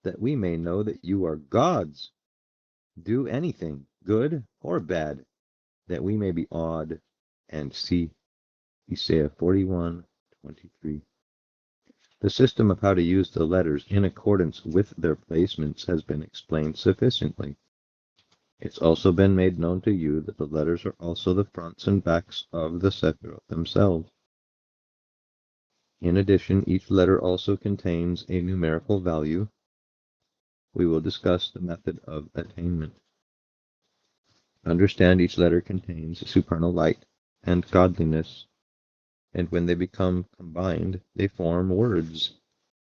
that we may know that you are gods. Do anything, good or bad, that we may be awed and see. Isaiah 41:23. The system of how to use the letters in accordance with their placements has been explained sufficiently. It's also been made known to you that the letters are also the fronts and backs of the Sepher themselves. In addition, each letter also contains a numerical value. We will discuss the method of attainment. Understand each letter contains supernal light and godliness, and when they become combined, they form words.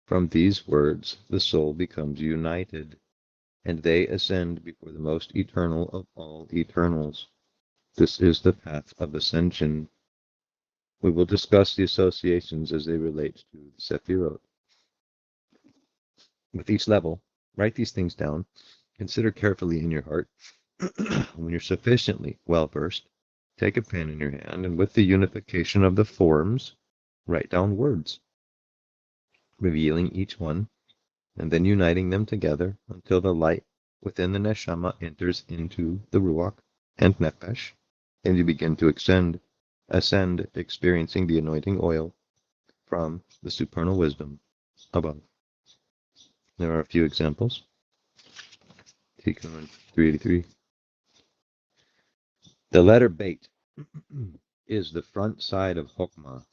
From these words, the soul becomes united, and they ascend before the most eternal of all eternals. This is the path of ascension. We will discuss the associations as they relate to the Sephirot. With each level, write these things down. Consider carefully in your heart. When you're sufficiently well versed, take a pen in your hand, and with the unification of the forms, write down words, revealing each one, and then uniting them together until the light within the neshama enters into the ruach and nefesh, and you begin to ascend, experiencing the anointing oil from the supernal wisdom above. There are a few examples. Tikkun 383. The letter Beit is the front side of Chokmah,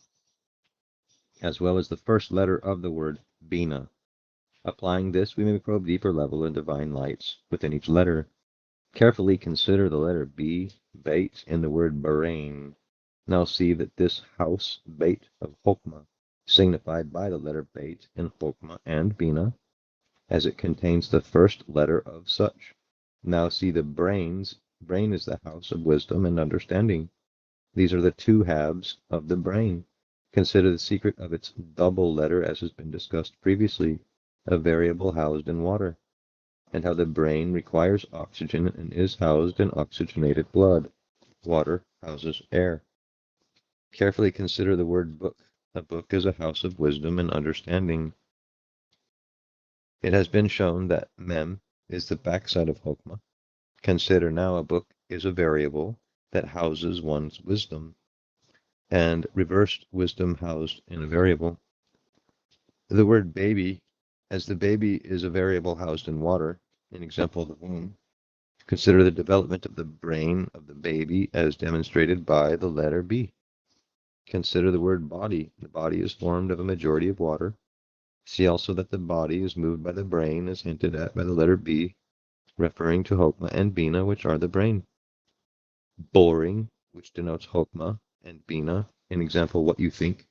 as well as the first letter of the word Bina. Applying this, we may probe deeper level in divine lights within each letter. Carefully consider the letter B, Beit, in the word Bahrain. Now see that this house, Beit of Chokmah, signified by the letter Beit in Chokmah and Bina, as it contains the first letter of such. Now see the brains. Brain is the house of wisdom and understanding. These are the two halves of the brain. Consider the secret of its double letter, as has been discussed previously, a variable housed in water, and how the brain requires oxygen and is housed in oxygenated blood. Water houses air. Carefully consider the word book. A book is a house of wisdom and understanding. It has been shown that Mem is the backside of Chokmah. Consider now a book is a variable that houses one's wisdom, and reversed wisdom housed in a variable. The word baby, as the baby is a variable housed in water, an example, the womb. Consider the development of the brain of the baby as demonstrated by the letter B. Consider the word body. The body is formed of a majority of water. See also that the body is moved by the brain as hinted at by the letter B, referring to Chokmah and Bina, which are the brain. Boring, which denotes Chokmah, and Bina, an example, what you think,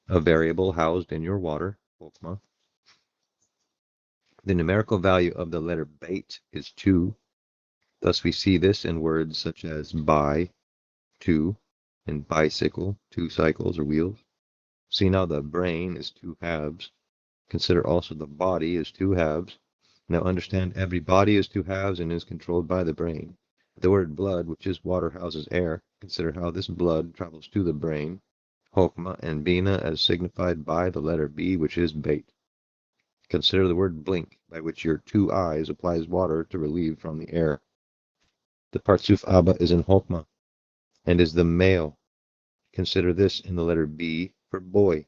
a variable housed in your water, Chokmah. The numerical value of the letter Beit is 2. Thus we see this in words such as by, 2, and bicycle, 2 cycles or wheels. See now the brain is 2 halves. Consider also the body is 2 halves. Now understand every body is 2 halves and is controlled by the brain. The word blood, which is water, houses air. Consider how this blood travels to the brain, Chokmah, and Bina as signified by the letter B, which is Beit. Consider the word blink, by which your 2 eyes applies water to relieve from the air. The Partsuf Abba is in Chokmah and is the male. Consider this in the letter B for boy.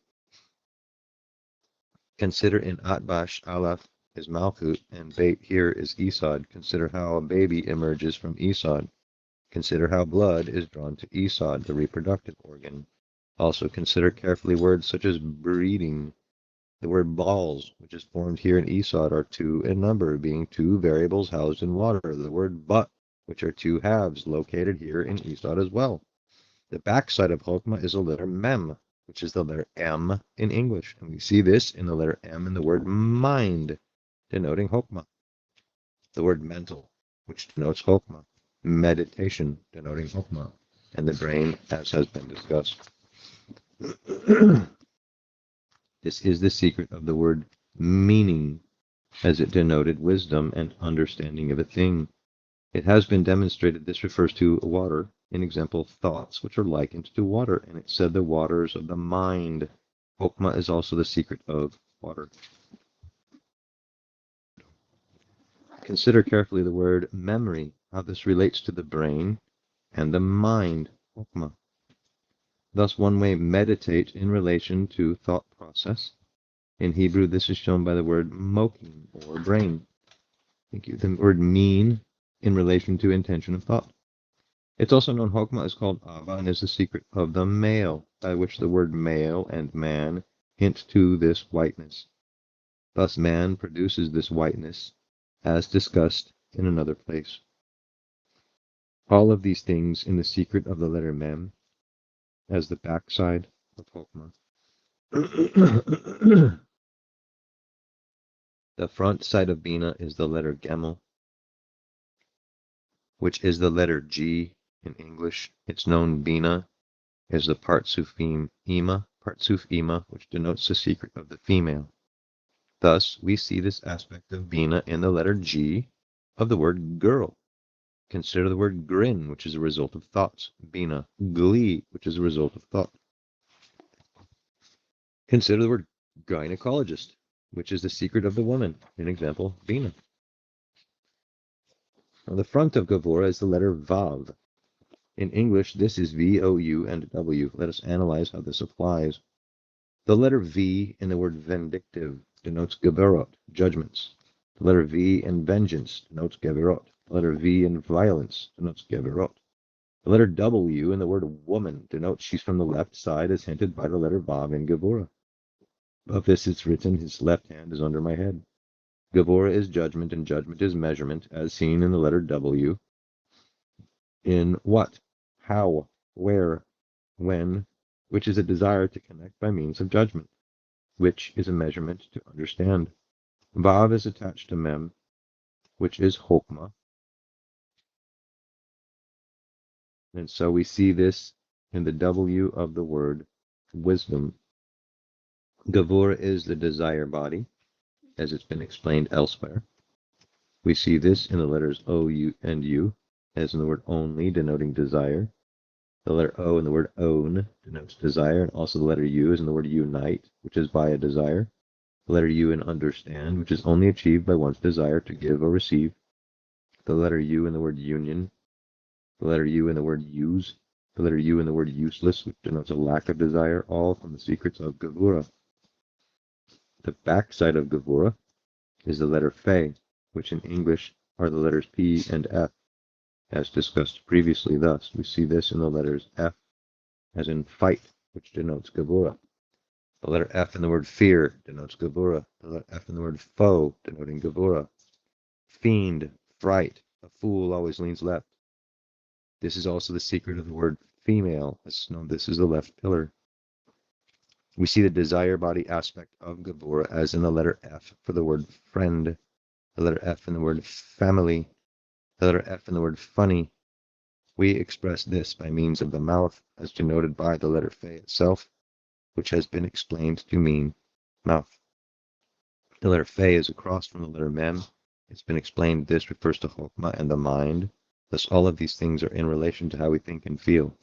Consider in Atbash, Aleph is Malkut, and Beit here is Esod. Consider how a baby emerges from Esod. Consider how blood is drawn to Esod, the reproductive organ. Also consider carefully words such as breeding. The word balls, which is formed here in Esod, are 2 in number, being 2 variables housed in water. The word but, which are 2 halves, located here in Esod as well. The backside of Chokmah is a letter Mem, which is the letter M in English. And we see this in the letter M in the word mind, denoting Chokmah. The word mental, which denotes Chokmah. Meditation, denoting Chokmah. And the brain, as has been discussed. This is the secret of the word meaning, as it denoted wisdom and understanding of a thing. It has been demonstrated this refers to water, in example, thoughts, which are likened to water, and it said the waters of the mind. Chokmah is also the secret of water. consider carefully the word memory, how this relates to the brain and the mind, chokmah. Thus one may meditate in relation to thought process. In Hebrew, this is shown by the word mokim, or brain. Thank you. The word mean in relation to intention of thought. It's also known, chokmah is called ava, and is the secret of the male, by which the word male and man hint to this whiteness. Thus man produces this whiteness, as discussed in another place. All of these things in the secret of the letter mem, as the backside of chokmah. The front side of bina is the letter gemel, which is the letter G in English. It's known bina is the partsufim ima, which denotes the secret of the female. Thus, we see this aspect of bina in the letter G of the word girl. Consider the word grin, which is a result of thoughts. Bina, glee, which is a result of thought. Consider the word gynecologist, which is the secret of the woman. An example, bina. On the front of Gavura is the letter Vav. In English, this is V, O, U, and W. Let us analyze how this applies. The letter V in the word vindictive denotes Geberot, judgments. The letter V in vengeance denotes Geberot. The letter V in violence denotes Geberot. The letter W in the word woman denotes she's from the left side, as hinted by the letter Vav in Gavura. Above this it's written, his left hand is under my head. Gavura is judgment, and judgment is measurement, as seen in the letter W. In what, how, where, when, which is a desire to connect by means of judgment, which is a measurement to understand. Vav is attached to mem, which is chokmah. And so we see this in the W of the word wisdom. Gavura is the desire body, as it's been explained elsewhere. We see this in the letters O, U, and U, as in the word only, denoting desire. The letter O in the word own denotes desire, and also the letter U is in the word unite, which is by a desire. The letter U in understand, which is only achieved by one's desire to give or receive. The letter U in the word union. The letter U in the word use. The letter U in the word useless, which denotes a lack of desire, all from the secrets of Gavura. The backside of Gavura is the letter Fe, which in English are the letters P and F, as discussed previously. Thus, we see this in the letters F, as in fight, which denotes Gavura. The letter F in the word fear denotes Gavura. The letter F in the word foe, denoting Gavura. Fiend, fright, a fool always leans left. This is also the secret of the word female, as known this is the left pillar. We see the desire body aspect of Gavura as in the letter F for the word friend, the letter F in the word family, the letter F in the word funny. We express this by means of the mouth, as denoted by the letter Fe itself, which has been explained to mean mouth. The letter Fe is across from the letter Mem. It's been explained this refers to chokmah and the mind. Thus all of these things are in relation to how we think and feel.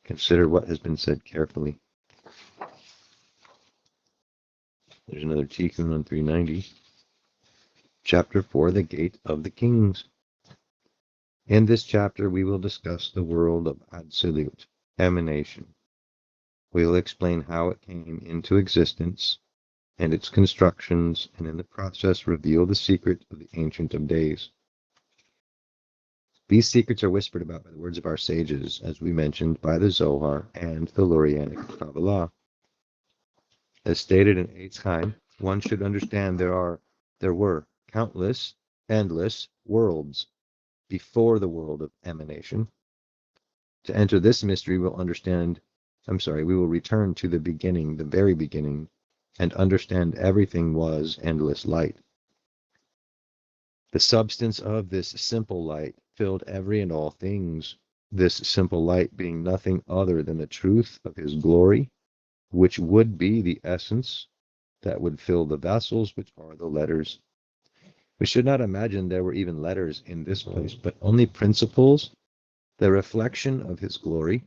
Consider what has been said carefully. There's another Tikkun on 390. Chapter 4, the Gate of the Kings. In this chapter we will discuss the world of Absolute, emanation. We will explain how it came into existence and its constructions, and in the process reveal the secret of the Ancient of Days. These secrets are whispered about by the words of our sages, as we mentioned by the Zohar and the Lurianic Kabbalah. As stated in Eitz Chaim, one should understand there were countless, endless worlds before the world of emanation. To enter this mystery, we will return to the beginning, the very beginning, and understand everything was endless light. The substance of this simple light filled every and all things, this simple light being nothing other than the truth of his glory, which would be the essence that would fill the vessels, which are the letters. We should not imagine there were even letters in this place, but only principles, the reflection of his glory.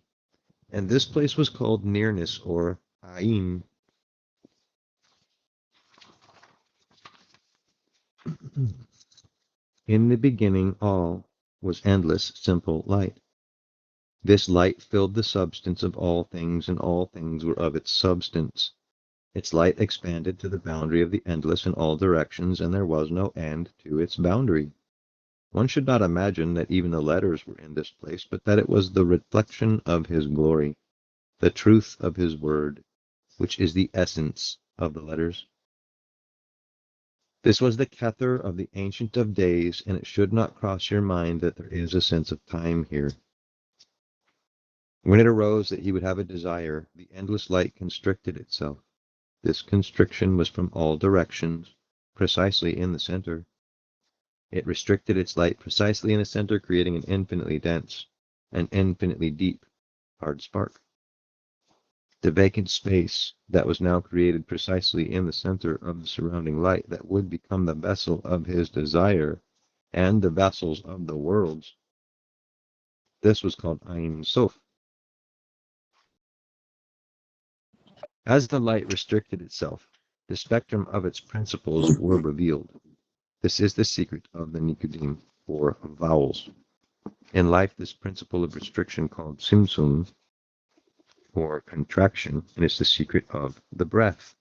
And this place was called nearness, or Ain. In the beginning, all was endless, simple light. This light filled the substance of all things, and all things were of its substance. Its light expanded to the boundary of the endless in all directions, and there was no end to its boundary. One should not imagine that even the letters were in this place, but that it was the reflection of his glory, the truth of his word, which is the essence of the letters. This was the Kether of the Ancient of Days, and it should not cross your mind that there is a sense of time here. When it arose that he would have a desire, the endless light constricted itself. This constriction was from all directions, precisely in the center. It restricted its light precisely in the center, creating an infinitely dense and infinitely deep hard spark. The vacant space that was now created precisely in the center of the surrounding light that would become the vessel of his desire and the vessels of the worlds. This was called Ein Sof. As the light restricted itself, the spectrum of its principles were revealed. This is the secret of the Nikudim, or vowels. In life, this principle of restriction called Simsum, or contraction, and is the secret of the breath.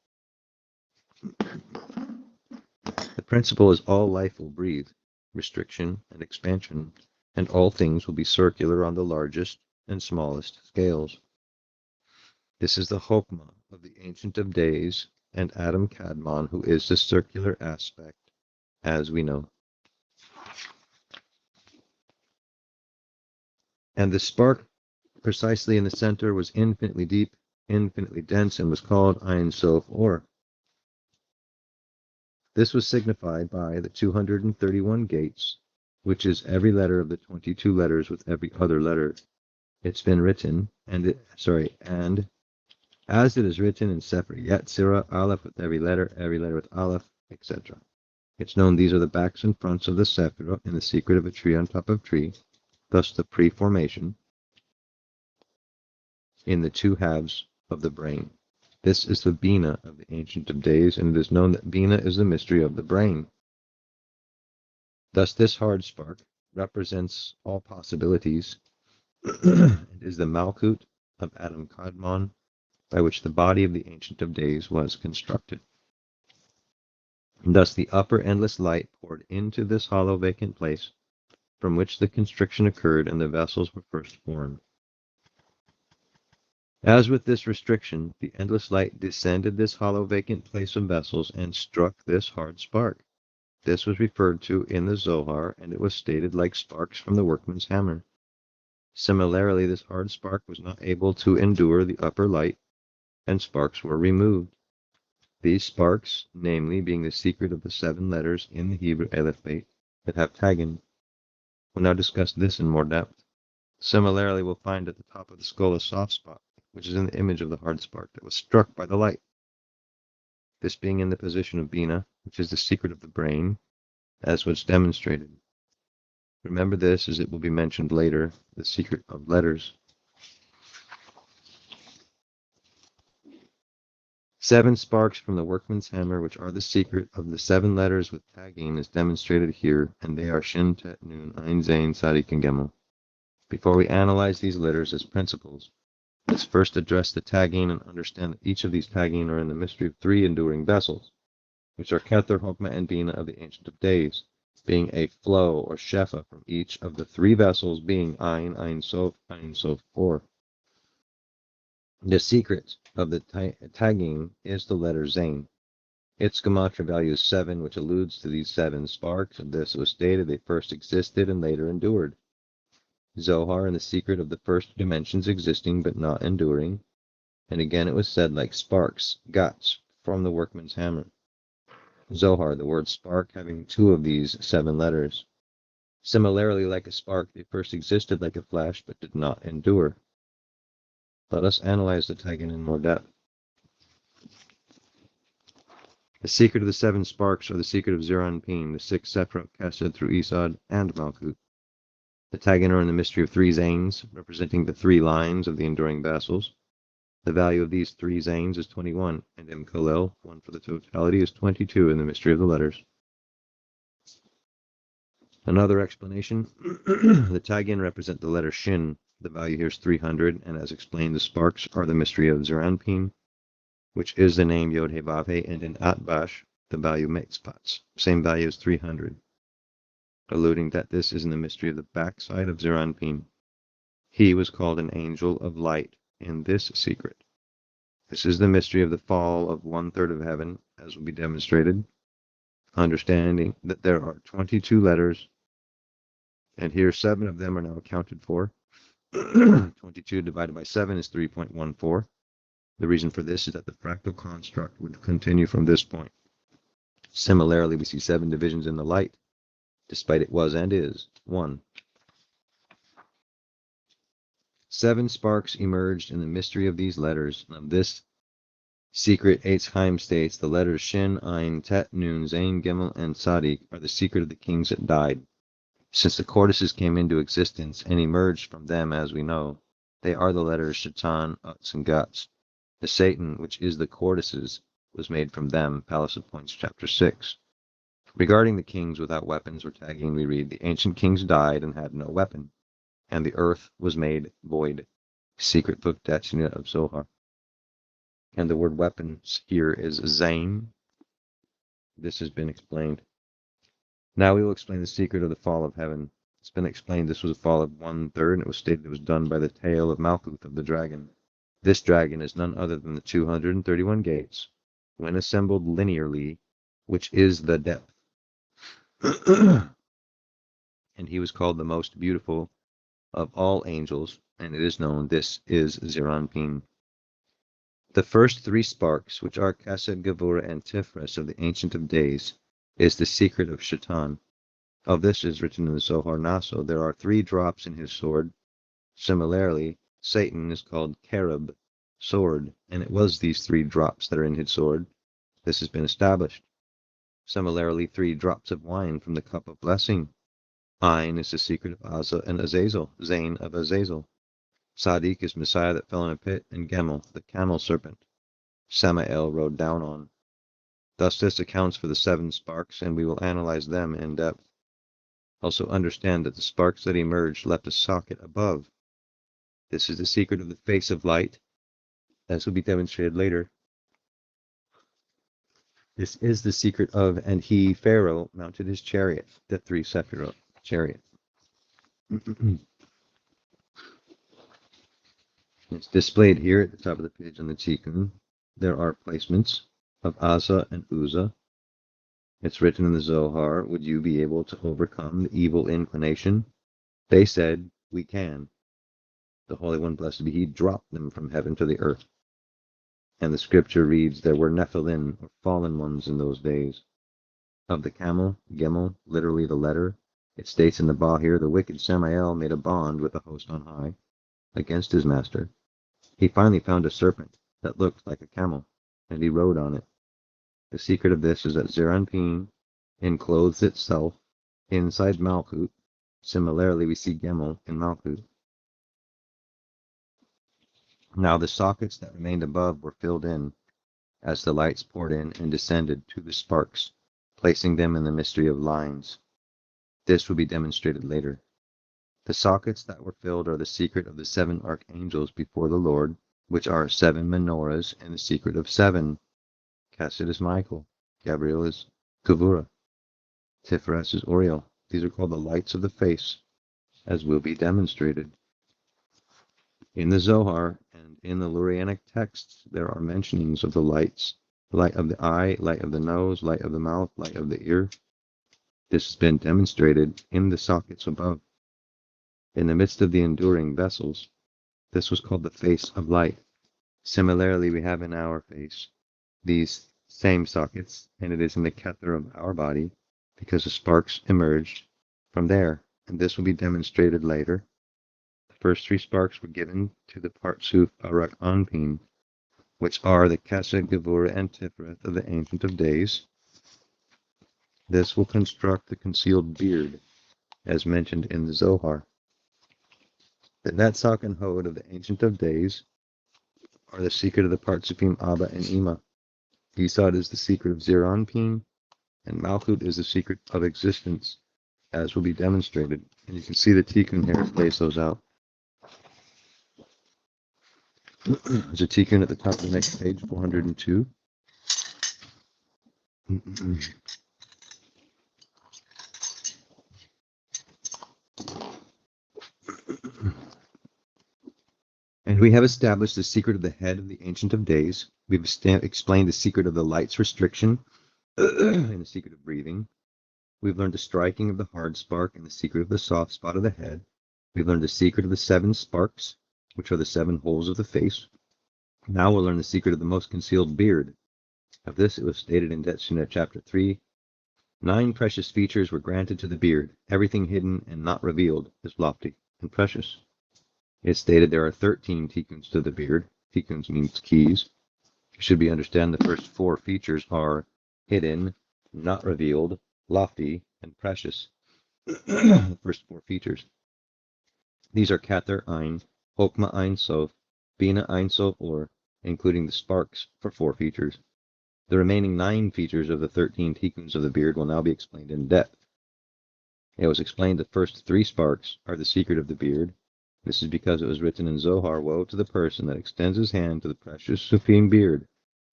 The principle is all life will breathe, restriction and expansion, and all things will be circular on the largest and smallest scales. This is the Chokmah of the Ancient of Days and Adam Kadmon, who is the circular aspect, as we know. And the spark precisely in the center was infinitely deep, infinitely dense, and was called Ein Sof Or. This was signified by the 231 gates, which is every letter of the 22 letters with every other letter. It's been written, and as it is written in Sepher, Yetzirah, Aleph with every letter with Aleph, etc. It's known these are the backs and fronts of the Sepher in the secret of a tree on top of tree, thus the pre-formation in the two halves of the brain. This is the Bina of the Ancient of Days, and it is known that Bina is the mystery of the brain. Thus this hard spark represents all possibilities and is the Malkut of Adam Kadmon, by which the body of the Ancient of Days was constructed. And thus the upper endless light poured into this hollow vacant place, from which the constriction occurred and the vessels were first formed. As with this restriction, the endless light descended this hollow vacant place of vessels and struck this hard spark. This was referred to in the Zohar, and it was stated like sparks from the workman's hammer. Similarly, this hard spark was not able to endure the upper light, and sparks were removed. These sparks, namely, being the secret of the 7 letters in the Hebrew Aleph that have tagin. We'll now discuss this in more depth. Similarly, we'll find at the top of the skull a soft spot, which is in the image of the hard spark that was struck by the light. This being in the position of Bina, which is the secret of the brain, as was demonstrated. Remember this, as it will be mentioned later, the secret of letters. 7 sparks from the workman's hammer, which are the secret of the 7 letters with tagging, is demonstrated here, and they are Shin, Tet, Nun, Ein, Zain, Sadik, and Gimel. Before we analyze these letters as principles, let's first address the tagging and understand that each of these tagging are in the mystery of 3 enduring vessels, which are Kether, Chokmah, and Bina of the Ancient of Days, being a flow or shefa from each of the 3 vessels, being Ein Sof, Or. The secret of the tagging is the letter Zain. Its gematria value is 7, which alludes to these 7 sparks. Of this was stated they first existed and later endured. Zohar and the secret of the first dimensions existing but not enduring. And again it was said like sparks, guts, from the workman's hammer. Zohar, the word spark, having 2 of these 7 letters. Similarly, like a spark, they first existed like a flash but did not endure. Let us analyze the tagging in more depth. The secret of the 7 sparks are the secret of Zerah and Pin, the 6 Sepher casted through Isad and Malkut. The tagging are in the mystery of 3 Zains, representing the 3 lines of the enduring vessels. The value of these 3 Zains is 21, and M. Kolel, 1 for the totality, is 22 in the mystery of the letters. Another explanation, the Tagin represent the letter Shin. The value here is 300, and as explained, the sparks are the mystery of Zeranpin, which is the name Yod-He-Vav-He, and in Atbash, the value Metzpatz. Same value as 300, alluding that this is in the mystery of the backside of Zeranpin. He was called an angel of light in this secret. This is the mystery of the fall of 1/3 of heaven, as will be demonstrated, understanding that there are 22 letters, and here 7 of them are now accounted for. 22 divided by 7 is 3.14. The reason for this is that the fractal construct would continue from this point. Similarly, we see 7 divisions in the light, despite it was and is 1. 7 sparks emerged in the mystery of these letters. Of this secret, Eitz Chaim states, the letters Shin, Ayin, Tet, Nun, Zayin, Gimel, and Tzadik are the secret of the kings that died. Since the cortices came into existence and emerged from them, as we know, they are the letters Shaitan, Utz, and Guts. The Satan, which is the cortices, was made from them, Palace of Points, chapter 6. Regarding the kings without weapons or tagging, we read, the ancient kings died and had no weapon, and the earth was made void. Secret book Dachina of Zohar. And the word weapons here is Zain. This has been explained. Now we will explain the secret of the fall of heaven. It's been explained this was a fall of 1/3, and it was stated it was done by the tail of Malkuth of the dragon. This dragon is none other than the 231 gates, when assembled linearly, which is the depth. And he was called the most beautiful of all angels, and it is known this is Zeranpin. The first 3 sparks, which are Chesed, Gevurah, and Tiferet of the Ancient of Days, is the secret of Shaitan. Of this is written in the Zohar Naso. There are 3 drops in his sword. Similarly, Satan is called Cherub, sword, and it was these 3 drops that are in his sword. This has been established. Similarly, 3 drops of wine from the cup of blessing. Ayin is the secret of Asa and Azazel, Zain of Azazel. Tzadik is Messiah that fell in a pit, and Gemel, the camel serpent, Samael rode down on. Thus this accounts for the 7 sparks, and we will analyze them in depth. Also understand that the sparks that emerged left a socket above. This is the secret of the face of light, as will be demonstrated later. This is the secret of, and he, Pharaoh, mounted his chariot, the 3 Sepher chariot. It's displayed here at the top of the page on the Tikkun. There are placements of Asa and Uzzah. It's written in the Zohar, would you be able to overcome the evil inclination? They said, we can. The Holy One, blessed be He, dropped them from heaven to the earth. And the scripture reads, there were Nephilim, or fallen ones, in those days. Of the camel, Gimel, literally the letter, it states in the Ba here, the wicked Samael made a bond with the host on high against his master. He finally found a serpent that looked like a camel, and he rode on it. The secret of this is that Zeranpin enclothes itself inside Malkuth. Similarly, we see Gimel in Malkuth. Now the sockets that remained above were filled in as the lights poured in and descended to the sparks, placing them in the mystery of lines. This will be demonstrated later. The sockets that were filled are the secret of the 7 archangels before the Lord, which are 7 menorahs, and the secret of 7. Chesed is Michael, Gabriel is Gevurah, Tiferet is Uriel. These are called the lights of the face, as will be demonstrated. In the Zohar and in the Lurianic texts, there are mentionings of the lights: light of the eye, light of the nose, light of the mouth, light of the ear. This has been demonstrated in the sockets above. In the midst of the enduring vessels, this was called the face of light. Similarly, we have in our face these same sockets, and it is in the kether of our body, because the sparks emerged from there, and this will be demonstrated later. The first 3 sparks were given to the Partsuf Arak Anpin, which are the Chesed, Gevurah, and Tiferet of the Ancient of Days. This will construct the concealed beard, as mentioned in the Zohar. The Netzach and Hod of the Ancient of Days are the secret of the Partsufim Abba and Ima. Yisod is the secret of Zeranpin, and Malchut is the secret of existence. as will be demonstrated. And you can see the tikkun here lays those out. There's a tikkun at the top of the next page, 402. And we have established the secret of the head of the Ancient of Days. We've explained the secret of the light's restriction and the secret of breathing. We've learned the striking of the hard spark and the secret of the soft spot of the head. We've learned the secret of the 7 sparks, which are the 7 holes of the face. Now we'll learn the secret of the most concealed beard. Of this it was stated in Detsuna chapter 3. 9 precious features were granted to the beard. Everything hidden and not revealed is lofty and precious. It stated there are 13 tikkuns to the beard. Tikkuns means keys. It should be understood the first 4 features are hidden, not revealed, lofty, and precious. The first 4 features. These are Kather Ein, Hokmah Ein Sof, Bina Ein Sof Or, including the sparks for 4 features. The remaining 9 features of the 13 tikkuns of the beard will now be explained in depth. It was explained the first 3 sparks are the secret of the beard. This is because it was written in Zohar, woe to the person that extends his hand to the precious Sufim beard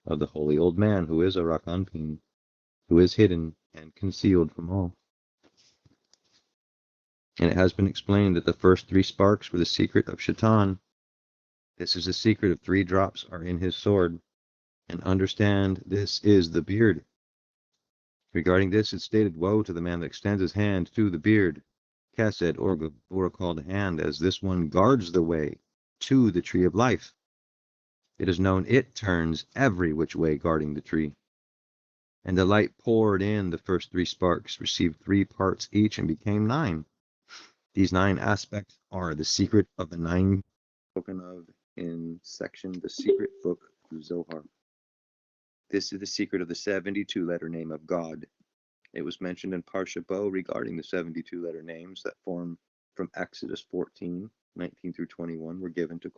of the holy old man who is a Rakanpin, who is hidden and concealed from all. And it has been explained that the first 3 sparks were the secret of Shaitan. This is the secret of 3 drops are in his sword. And understand, this is the beard. Regarding this, it stated, woe to the man that extends his hand to the beard. Chesed, or Gevurah called hand, as this one guards the way to the tree of life. It is known it turns every which way guarding the tree. And the light poured in, the first 3 sparks received 3 parts each and became 9. These 9 aspects are the secret of the 9 spoken of in section The Secret Book of Zohar. This is the secret of the 72-letter name of God. It was mentioned in Parsha Bo regarding the 72-letter names that form from Exodus 14, 19 through 21 were given to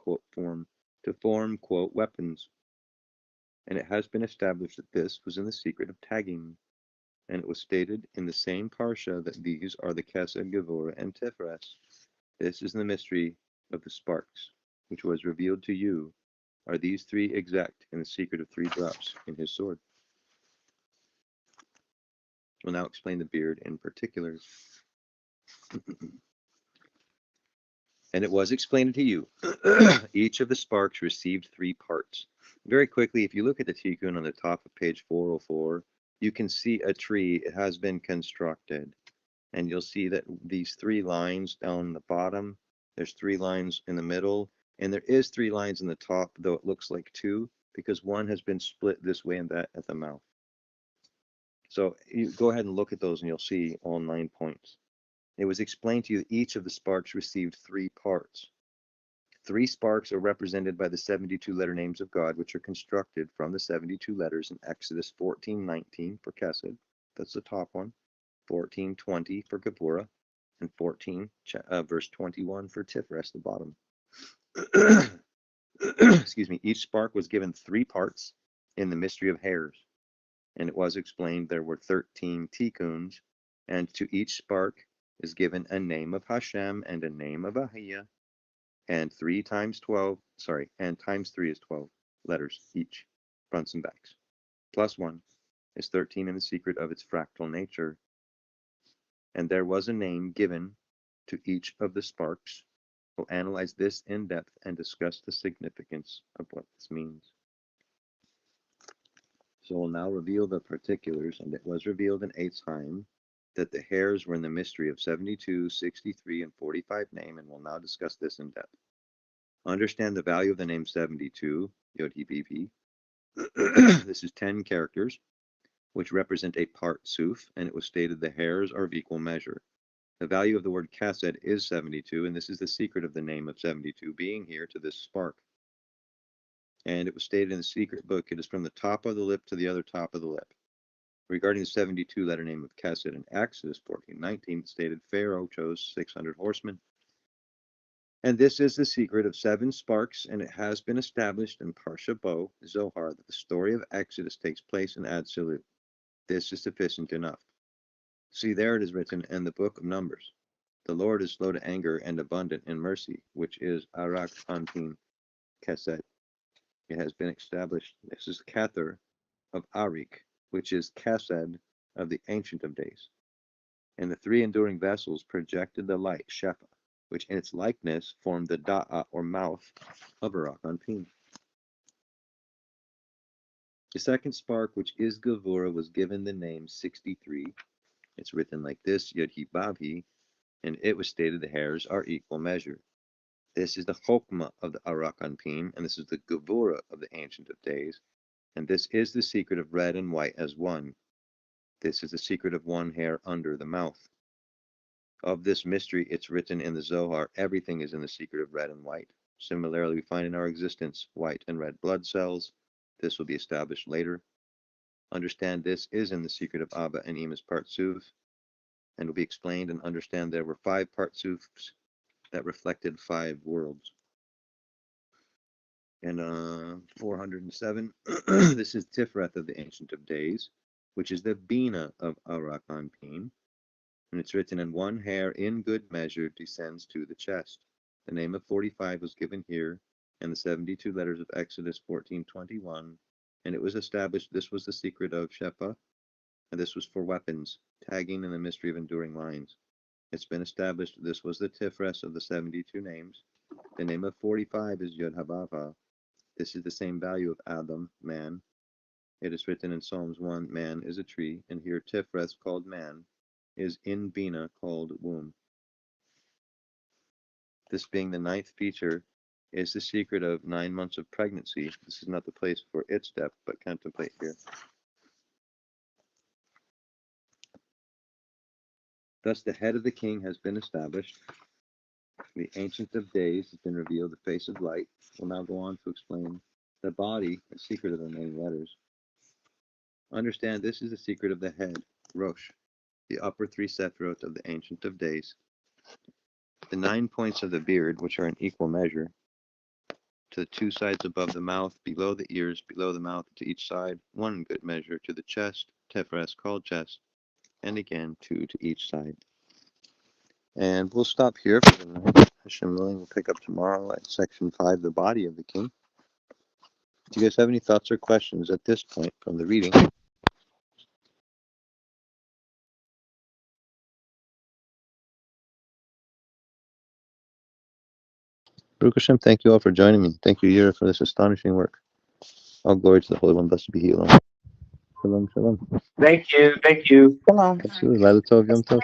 form, quote, weapons. And it has been established that this was in the secret of tagging. And it was stated in the same Parsha that these are the Chesed, Gevurah, and Tiferet. This is the mystery of the sparks, which was revealed to you. Are these 3 exact in the secret of 3 drops in his sword? We'll now explain the beard in particulars. And it was explained to you. Each of the sparks received 3 parts. Very quickly, if you look at the tikkun on the top of page 404, you can see a tree. It has been constructed. And you'll see that these 3 lines down the bottom, there's 3 lines in the middle, and there is 3 lines in the top, though it looks like 2, because one has been split this way and that at the mouth. So you go ahead and look at those and you'll see all 9 points. It was explained to you that each of the sparks received 3 parts. 3 sparks are represented by the 72-letter names of God, which are constructed from the 72 letters in Exodus 14:19 for Chesed. That's the top one. 14:20 for Gevurah, and 14 verse 21 for Tiferet, the bottom. Excuse me. Each spark was given 3 parts in the mystery of hairs, and it was explained there were 13 tikkuns, and to each spark is given a name of Hashem and a name of Ahiyah, and 3 times 12, and times 3 is 12 letters each, fronts and backs. Plus 1 is 13 in the secret of its fractal nature. And there was a name given to each of the sparks. We'll analyze this in depth and discuss the significance of what this means. So we'll now reveal the particulars, and it was revealed in Eitzheim that the hairs were in the mystery of 72, 63, and 45 name, and we'll now discuss this in depth. Understand the value of the name 72, Yod-He-Vav-He. This is 10 characters, which represent a part suf, and it was stated the hairs are of equal measure. The value of the word chesed is 72, and this is the secret of the name of 72 being here to this spark. And it was stated in the secret book, it is from the top of the lip to the other top of the lip. Regarding the 72-letter name of chesed in Exodus 14:19, it stated Pharaoh chose 600 horsemen. And this is the secret of 7 sparks, and it has been established in Parsha Bo, Zohar, that the story of Exodus takes place in Atzilut. This is sufficient enough. See, there it is written in the book of Numbers. The Lord is slow to anger and abundant in mercy, which is Arak Anpin Keset. It has been established. This is Kether of Arik, which is Kesed of the Ancient of Days. And the three enduring vessels projected the light, Shefa, which in its likeness formed the Da'a, or mouth, of Arak Anpin. The second spark, which is Gevurah, was given the name 63. It's written like this, Yod-He Vav-He, and it was stated the hairs are equal measure. This is the Chokmah of the Arak Anpin, and this is the Gevurah of the Ancient of Days, and this is the secret of red and white as one. This is the secret of one hair under the mouth. Of this mystery, it's written in the Zohar, everything is in the secret of red and white. Similarly, we find in our existence white and red blood cells. This will be established later. Understand this is in the secret of Abba and Ima's Partsuf, and will be explained and understand there were 5 Partsufs that reflected 5 worlds. And 407, this is Tifreth of the Ancient of Days, which is the Bina of Arak Anpin, and it's written, and one hair in good measure descends to the chest. The name of 45 was given here, and the 72 letters of Exodus 14:21, and it was established this was the secret of Shefa, and this was for weapons, tagging, and the mystery of enduring lines. It's been established this was the Tifres of the 72 names. The name of 45 is Yod-Havavha. This is the same value of Adam, man. It is written in Psalms 1, man is a tree, and here Tifres, called man, is in Bina, called womb. This being the 9th feature, is the secret of 9 months of pregnancy. This is not the place for its depth, but contemplate here. Thus the head of the king has been established. The Ancient of Days has been revealed, the face of light. We'll now go on to explain the body, the secret of the many letters. Understand this is the secret of the head, Rosh, the upper 3 Sephiroth of the Ancient of Days. The 9 points of the beard, which are in equal measure, to the 2 sides above the mouth, below the ears, below the mouth, to each side, 1 in good measure, to the chest, Tefres, called chest, and again 2 to each side. And we'll stop here for the night. Hashem willing, we'll pick up tomorrow at section 5, the body of the king. Do you guys have any thoughts or questions at this point from the reading? Baruch Hashem, thank you all for joining me. Thank you, Yirah, for this astonishing work. All glory to the Holy One, blessed be He alone. Shalom, shalom. Thank you. Thank you. Shalom. Absolutely. Laila Tov, Yom Tov.